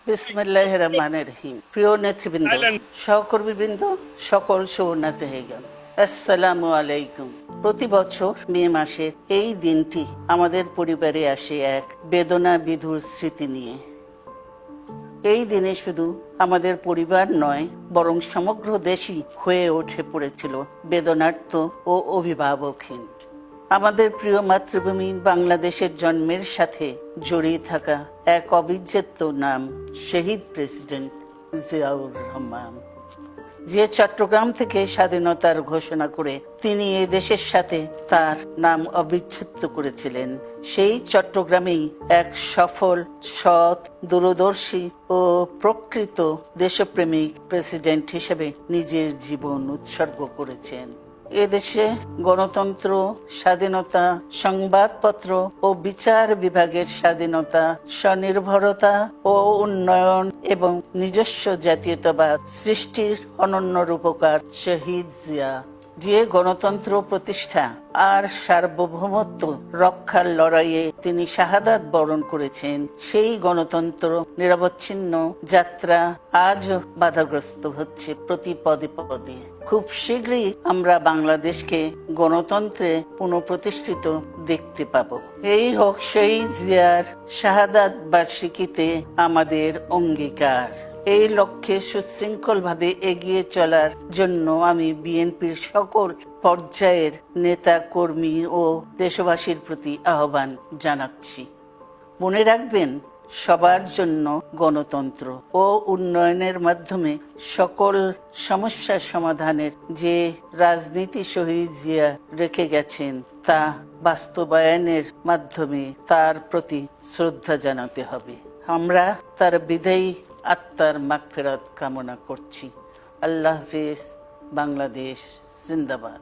বিসমিল্লাহির রহমানির রহিম। প্রিয় নেতৃবৃন্দ, সহকর্মীবৃন্দ, সকল শরণার্থীগণ, আসসালামু আলাইকুম। প্রতি বছর মে মাসের এই দিনটি আমাদের পরিবারে আসে এক বেদনা বিধুর স্মৃতি নিয়ে। এই দিনে শুধু আমাদের পরিবার নয়, বরং সমগ্র দেশই হয়ে উঠে পড়েছিল বেদনার্ত ও অভিভাবকহীন। আমাদের প্রিয় মাতৃভূমি বাংলাদেশের জন্মের সাথে জড়িয়ে থাকা এক অবিচ্ছেদ্য নাম শহীদ প্রেসিডেন্ট জিয়াউর রহমান, যে চট্টগ্রাম থেকে স্বাধীনতার ঘোষণা করে তিনি এই দেশের সাথে তার নাম অবিচ্ছেদ্য করেছিলেন। সেই চট্টগ্রামেই এক সফল, সৎ, দূরদর্শী ও প্রকৃত দেশপ্রেমিক প্রেসিডেন্ট হিসেবে নিজের জীবন উৎসর্গ করেছেন। এদেশে গণতন্ত্র, স্বাধীনতা, সংবাদপত্র ও বিচার বিভাগের স্বাধীনতা, স্বনির্ভরতা ও উন্নয়ন এবং নিজস্ব জাতীয়তাবাদ সৃষ্টির অনন্য রূপকার শহীদ জিয়া, যে গণতন্ত্র প্রতিষ্ঠা আর সার্বভৌমত্ব রক্ষার লড়াইয়ে তিনি শাহাদাত বরণ করেছেন, সেই গণতন্ত্র নিরবচ্ছিন্ন যাত্রা আজও বাধাগ্রস্ত হচ্ছে প্রতি পদে পদে। খুব শীঘ্রই আমরা বাংলাদেশকে গণতন্ত্রে পুনঃপ্রতিষ্ঠিত দেখতে পাব। এই হোক শহীদ জিয়ার শাহাদাত বার্ষিকীতে আমাদের অঙ্গীকার। এই লক্ষ্যে সুশৃঙ্খল ভাবে এগিয়ে চলার জন্য আমি বিএনপির সকল পর্যায়ের নেতা, কর্মী ও দেশবাসীর প্রতি আহ্বান জানাচ্ছি। মনে রাখবেন, সবার জন্য গণতন্ত্র ও উন্নয়নের মাধ্যমে সকল সমস্যার সমাধানের যে রাজনীতি শহীদ জিয়া রেখে গেছেন, তা বাস্তবায়নের মাধ্যমে তার প্রতি শ্রদ্ধা জানাতে হবে। আমরা তার বিদায়ী আত্মার মাগফিরাত কামনা করছি। আল্লাহ হাফেজ। বাংলাদেশ জিন্দাবাদ।